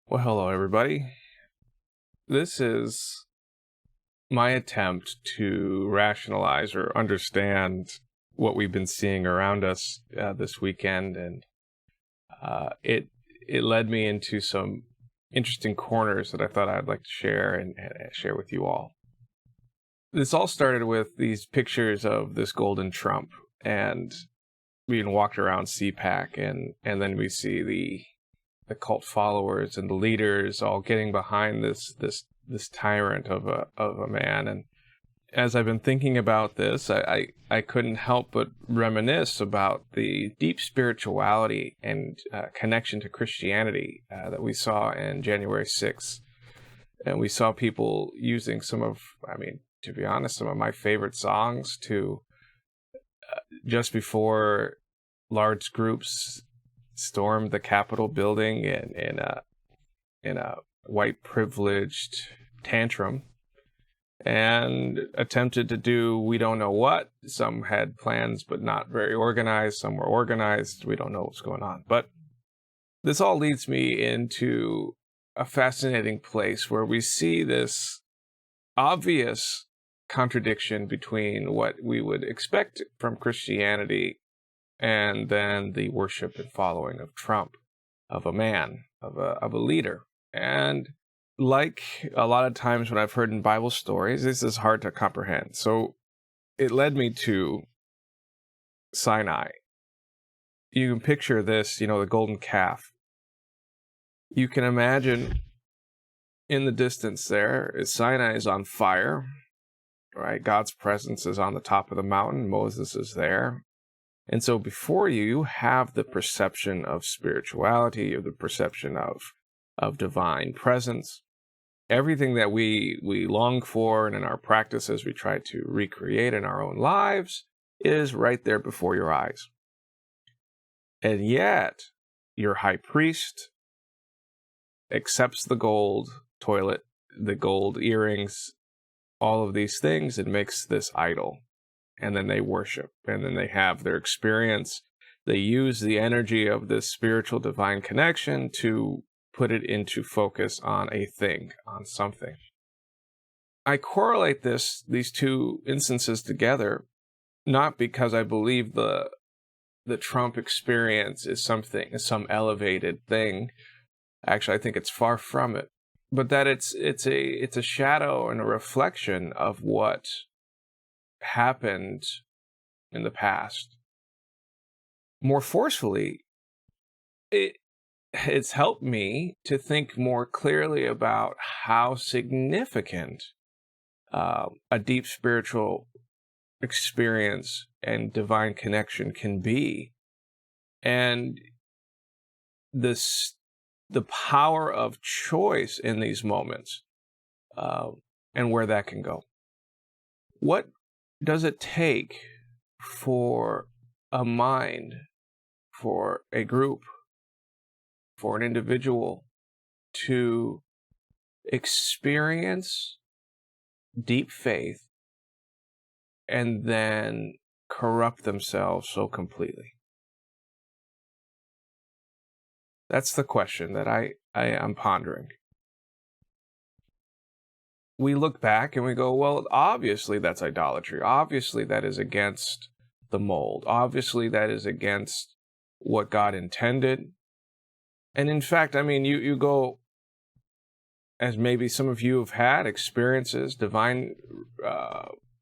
Well, hello, everybody. This is my attempt to rationalize or understand what we've been seeing around us this weekend, and it led me into some interesting corners that I thought I'd like to share and share with you all. This all started with these pictures of this Goldentrump and being walked around CPAC, and then we see the cult followers and the leaders all getting behind this tyrant of a man. And as I've been thinking about this, I couldn't help but reminisce about the deep spirituality and connection to Christianity that we saw in January 6th. And we saw people using to be honest, some of my favorite songs to just before large groups stormed the Capitol building in a white privileged tantrum and attempted to do we don't know what. Some had plans but not very organized. Some were organized. We don't know what's going on. But this all leads me into a fascinating place where we see this obvious contradiction between what we would expect from Christianity and then the worship and following of Trump, of a man, of a leader. And like a lot of times when I've heard in Bible stories, this is hard to comprehend. So it led me to Sinai. You can picture this, the golden calf. You can imagine in the distance there, Sinai is on fire, right? God's presence is on the top of the mountain. Moses is there. And so before you have the perception of spirituality, or the perception of divine presence. Everything that we long for and in our practices we try to recreate in our own lives is right there before your eyes. And yet, your high priest accepts the gold toilet, the gold earrings, all of these things, and makes this idol. And then they worship, and then they have their experience. They use the energy of this spiritual divine connection to put it into focus on a thing, on something. I correlate these two instances together, not because I believe the Trump experience is some elevated thing. Actually, I think it's far from it, but that it's a shadow and a reflection of what happened in the past. More forcefully, it's helped me to think more clearly about how significant a deep spiritual experience and divine connection can be, and the power of choice in these moments, and where that can go. What does it take for a mind, for a group, for an individual to experience deep faith and then corrupt themselves so completely? That's the question that I am pondering. We look back and we go, well, obviously that's idolatry. Obviously that is against the mold. Obviously that is against what God intended. And in fact, you go, as maybe some of you have had experiences, divine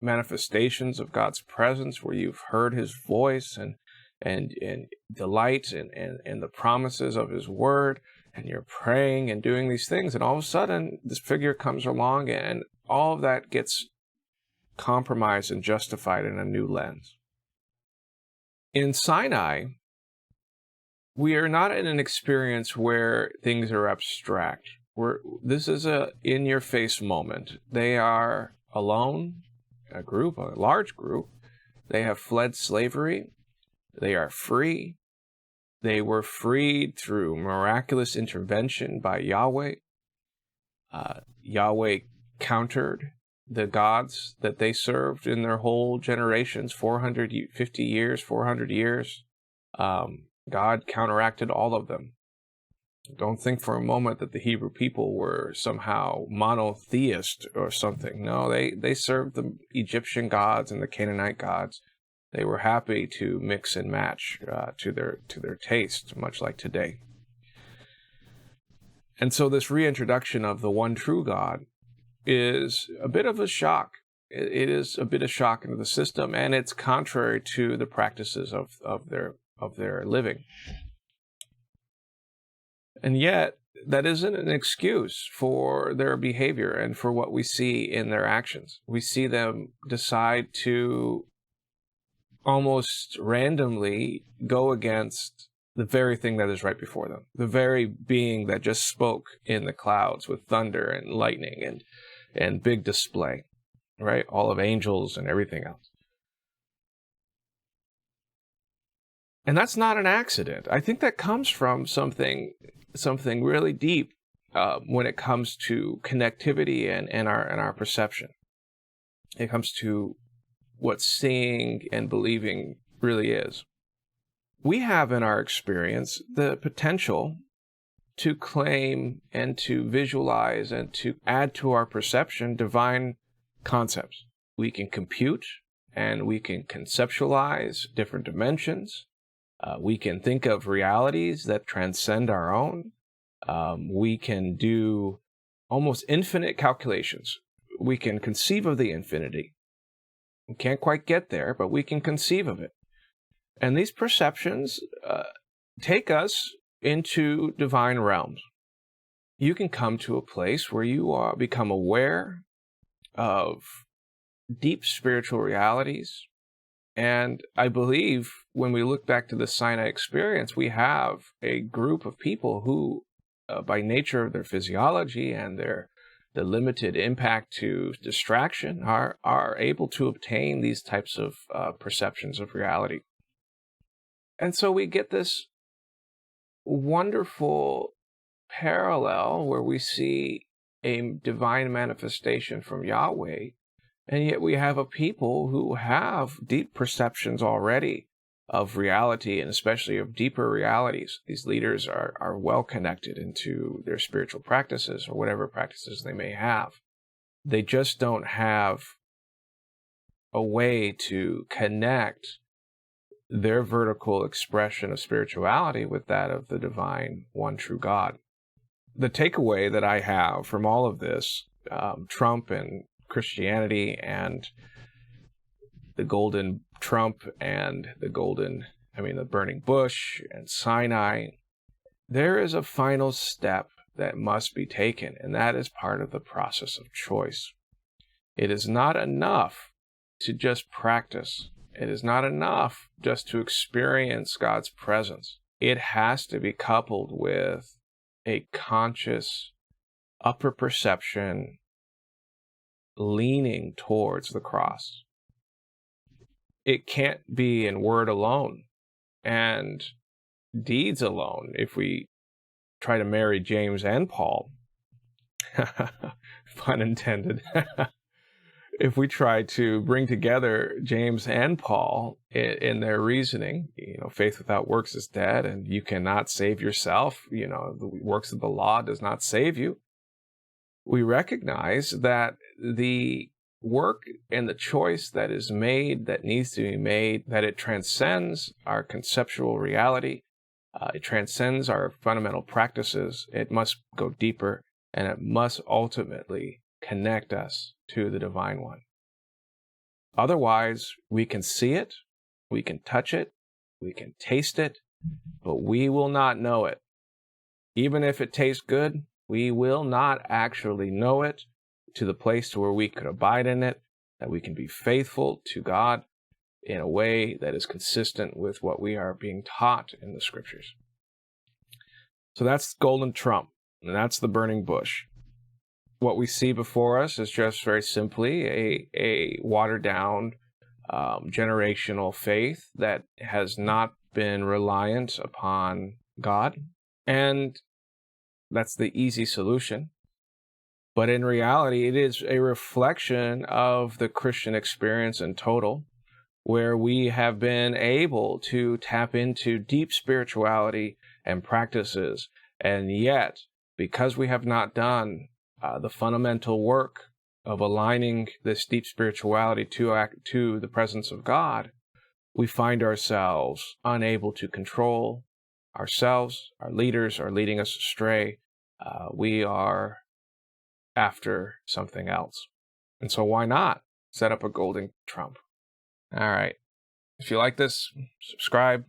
manifestations of God's presence, where you've heard his voice and delight and the promises of his word, and you're praying and doing these things, and all of a sudden this figure comes along and all of that gets compromised and justified in a new lens. In Sinai, we are not in an experience where things are abstract. This is a in-your-face moment. They are alone, a large group. They have fled slavery. They are free. They were freed through miraculous intervention by Yahweh. Yahweh countered the gods that they served in their whole generations, 450 years, 400 years. God counteracted all of them. Don't think for a moment that the Hebrew people were somehow monotheist or something. No, they served the Egyptian gods and the Canaanite gods. They were happy to mix and match to their taste, much like today. And so this reintroduction of the one true God is a bit of a shock. It is a bit of shock into the system, and it's contrary to the practices of their living. And yet, that isn't an excuse for their behavior and for what we see in their actions. We see them decide to almost randomly go against the very thing that is right before them, the very being that just spoke in the clouds with thunder and lightning and big display, right? All of angels and everything else. And that's not an accident. I think that comes from something really deep when it comes to connectivity and our perception. It comes to what seeing and believing really is. We have in our experience the potential to claim and to visualize and to add to our perception divine concepts. We can compute and we can conceptualize different dimensions. We can think of realities that transcend our own. We can do almost infinite calculations. We can conceive of the infinity. We can't quite get there, but we can conceive of it. And these perceptions take us into divine realms. You can come to a place where you become aware of deep spiritual realities. And I believe when we look back to the Sinai experience, we have a group of people who, by nature of their physiology and the limited impact to distraction, are able to obtain these types of perceptions of reality. And so we get this wonderful parallel where we see a divine manifestation from Yahweh, and yet we have a people who have deep perceptions already of reality, and especially of deeper realities. These leaders are well connected into their spiritual practices or whatever practices they may have. They just don't have a way to connect their vertical expression of spirituality with that of the divine one true God. The takeaway that I have from all of this, Trump and Christianity and the Golden Trump and the burning bush and Sinai, there is a final step that must be taken, and that is part of the process of choice. It is not enough to just practice. It is not enough just to experience God's presence. It has to be coupled with a conscious upper perception leaning towards the cross. It can't be in word alone and deeds alone. If we try to marry James and Paul, pun intended, if we try to bring together James and Paul in their reasoning, faith without works is dead, and you cannot save yourself. The works of the law does not save you. We recognize that the work and the choice that is made, that needs to be made, that it transcends our conceptual reality. It transcends our fundamental practices. It must go deeper, and it must ultimately connect us to the Divine One. Otherwise, we can see it, we can touch it, we can taste it, but we will not know it. Even if it tastes good, we will not actually know it to the place to where we could abide in it, that we can be faithful to God in a way that is consistent with what we are being taught in the Scriptures. So that's Golden Trump, and that's the burning bush. What we see before us is just very simply a watered-down generational faith that has not been reliant upon God, and that's the easy solution. But in reality, it is a reflection of the Christian experience in total, where we have been able to tap into deep spirituality and practices And yet, because we have not done the fundamental work of aligning this deep spirituality to the presence of God, we find ourselves unable to control ourselves. Our leaders are leading us astray. We are after something else. And so why not set up a Goldentrump? All right. If you like this, subscribe,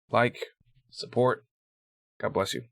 like, support. God bless you.